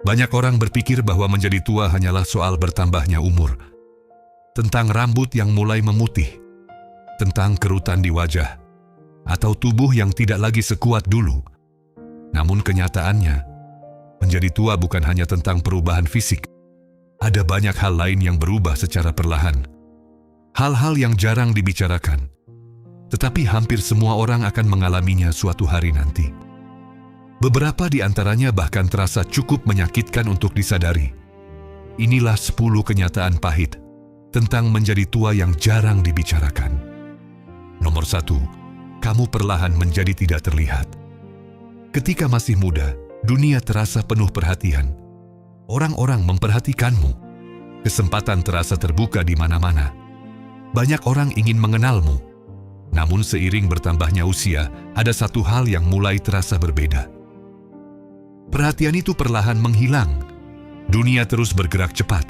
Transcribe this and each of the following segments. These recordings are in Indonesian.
Banyak orang berpikir bahwa menjadi tua hanyalah soal bertambahnya umur. Tentang rambut yang mulai memutih, tentang kerutan di wajah, atau tubuh yang tidak lagi sekuat dulu. Namun kenyataannya, menjadi tua bukan hanya tentang perubahan fisik. Ada banyak hal lain yang berubah secara perlahan. Hal-hal yang jarang dibicarakan, tetapi hampir semua orang akan mengalaminya suatu hari nanti. Beberapa di antaranya bahkan terasa cukup menyakitkan untuk disadari. Inilah 10 kenyataan pahit tentang menjadi tua yang jarang dibicarakan. Nomor 1, kamu perlahan menjadi tidak terlihat. Ketika masih muda, dunia terasa penuh perhatian. Orang-orang memperhatikanmu. Kesempatan terasa terbuka di mana-mana. Banyak orang ingin mengenalmu. Namun seiring bertambahnya usia, ada satu hal yang mulai terasa berbeda. Perhatian itu perlahan menghilang. Dunia terus bergerak cepat.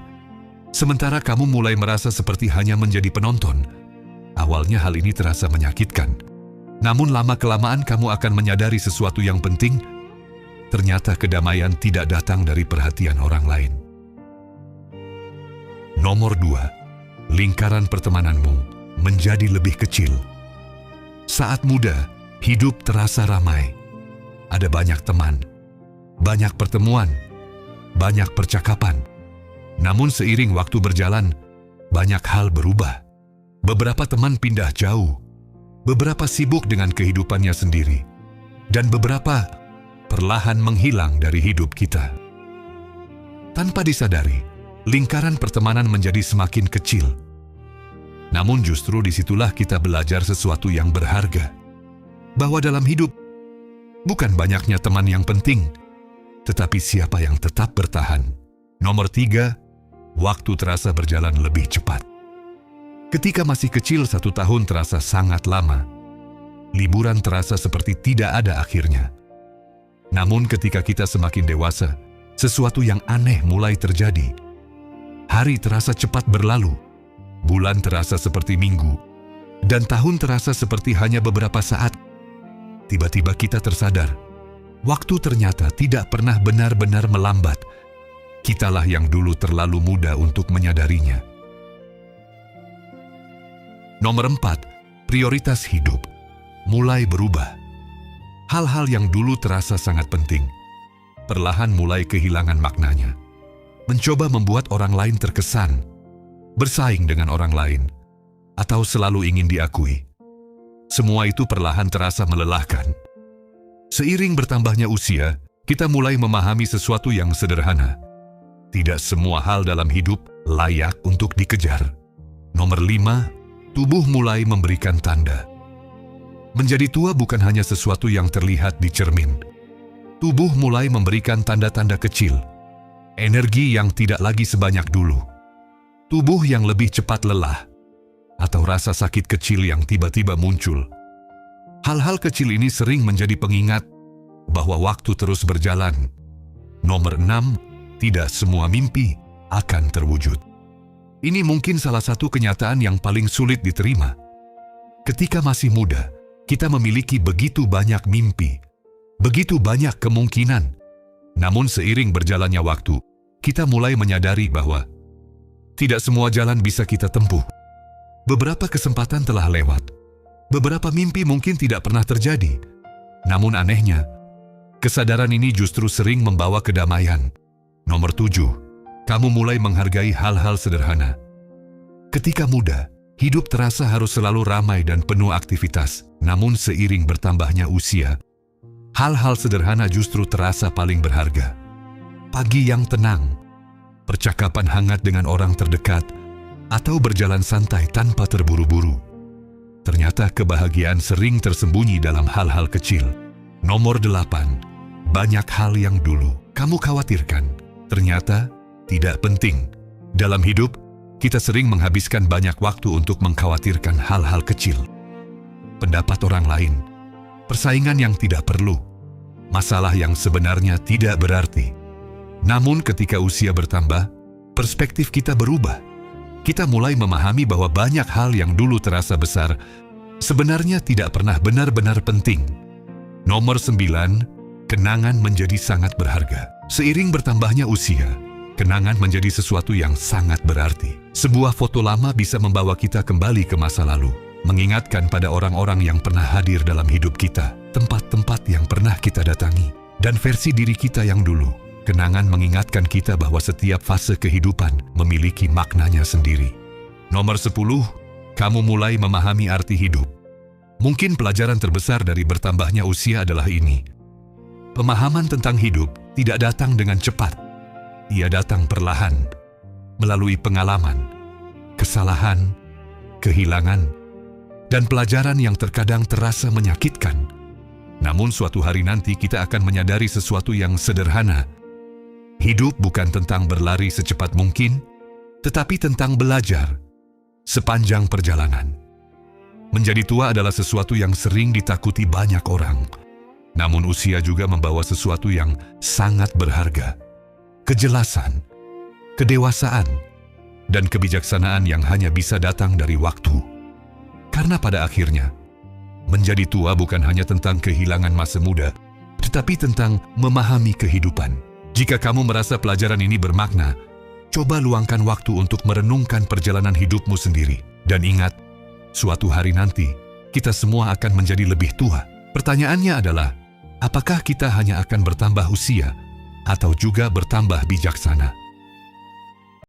Sementara kamu mulai merasa seperti hanya menjadi penonton. Awalnya hal ini terasa menyakitkan. Namun lama-kelamaan kamu akan menyadari sesuatu yang penting. Ternyata kedamaian tidak datang dari perhatian orang lain. Nomor 2, lingkaran pertemananmu menjadi lebih kecil. Saat muda, hidup terasa ramai. Ada banyak teman, banyak pertemuan, banyak percakapan. Namun seiring waktu berjalan, banyak hal berubah. Beberapa teman pindah jauh, beberapa sibuk dengan kehidupannya sendiri, dan beberapa perlahan menghilang dari hidup kita. Tanpa disadari, lingkaran pertemanan menjadi semakin kecil. Namun justru disitulah kita belajar sesuatu yang berharga. Bahwa dalam hidup, bukan banyaknya teman yang penting, tetapi siapa yang tetap bertahan. Nomor 3, waktu terasa berjalan lebih cepat. Ketika masih kecil, 1 tahun terasa sangat lama. Liburan terasa seperti tidak ada akhirnya. Namun ketika kita semakin dewasa, sesuatu yang aneh mulai terjadi. Hari terasa cepat berlalu, bulan terasa seperti minggu, dan tahun terasa seperti hanya beberapa saat. Tiba-tiba kita tersadar, waktu ternyata tidak pernah benar-benar melambat. Kitalah yang dulu terlalu muda untuk menyadarinya. Nomor 4, prioritas hidup mulai berubah. Hal-hal yang dulu terasa sangat penting, perlahan mulai kehilangan maknanya. Mencoba membuat orang lain terkesan, bersaing dengan orang lain, atau selalu ingin diakui. Semua itu perlahan terasa melelahkan. Seiring bertambahnya usia, kita mulai memahami sesuatu yang sederhana. Tidak semua hal dalam hidup layak untuk dikejar. Nomor 5, tubuh mulai memberikan tanda. Menjadi tua bukan hanya sesuatu yang terlihat di cermin. Tubuh mulai memberikan tanda-tanda kecil. Energi yang tidak lagi sebanyak dulu. Tubuh yang lebih cepat lelah. Atau rasa sakit kecil yang tiba-tiba muncul. Hal-hal kecil ini sering menjadi pengingat bahwa waktu terus berjalan. Nomor 6, tidak semua mimpi akan terwujud. Ini mungkin salah satu kenyataan yang paling sulit diterima. Ketika masih muda, kita memiliki begitu banyak mimpi, begitu banyak kemungkinan. Namun seiring berjalannya waktu, kita mulai menyadari bahwa tidak semua jalan bisa kita tempuh. Beberapa kesempatan telah lewat. Beberapa mimpi mungkin tidak pernah terjadi. Namun anehnya, kesadaran ini justru sering membawa kedamaian. Nomor 7, kamu mulai menghargai hal-hal sederhana. Ketika muda, hidup terasa harus selalu ramai dan penuh aktivitas. Namun seiring bertambahnya usia, hal-hal sederhana justru terasa paling berharga. Pagi yang tenang, percakapan hangat dengan orang terdekat, atau berjalan santai tanpa terburu-buru. Ternyata kebahagiaan sering tersembunyi dalam hal-hal kecil. Nomor 8, banyak hal yang dulu kamu khawatirkan ternyata tidak penting. Dalam hidup, kita sering menghabiskan banyak waktu untuk mengkhawatirkan hal-hal kecil. Pendapat orang lain, persaingan yang tidak perlu, masalah yang sebenarnya tidak berarti. Namun ketika usia bertambah, perspektif kita berubah. Kita mulai memahami bahwa banyak hal yang dulu terasa besar, sebenarnya tidak pernah benar-benar penting. Nomor 9, kenangan menjadi sangat berharga. Seiring bertambahnya usia, kenangan menjadi sesuatu yang sangat berarti. Sebuah foto lama bisa membawa kita kembali ke masa lalu, mengingatkan pada orang-orang yang pernah hadir dalam hidup kita, tempat-tempat yang pernah kita datangi, dan versi diri kita yang dulu. Kenangan mengingatkan kita bahwa setiap fase kehidupan memiliki maknanya sendiri. Nomor 10, kamu mulai memahami arti hidup. Mungkin pelajaran terbesar dari bertambahnya usia adalah ini. Pemahaman tentang hidup tidak datang dengan cepat. Ia datang perlahan, melalui pengalaman, kesalahan, kehilangan, dan pelajaran yang terkadang terasa menyakitkan. Namun suatu hari nanti kita akan menyadari sesuatu yang sederhana. Hidup bukan tentang berlari secepat mungkin, tetapi tentang belajar sepanjang perjalanan. Menjadi tua adalah sesuatu yang sering ditakuti banyak orang. Namun usia juga membawa sesuatu yang sangat berharga. Kejelasan, kedewasaan, dan kebijaksanaan yang hanya bisa datang dari waktu. Karena pada akhirnya, menjadi tua bukan hanya tentang kehilangan masa muda, tetapi tentang memahami kehidupan. Jika kamu merasa pelajaran ini bermakna, coba luangkan waktu untuk merenungkan perjalanan hidupmu sendiri. Dan ingat, suatu hari nanti, kita semua akan menjadi lebih tua. Pertanyaannya adalah, apakah kita hanya akan bertambah usia atau juga bertambah bijaksana?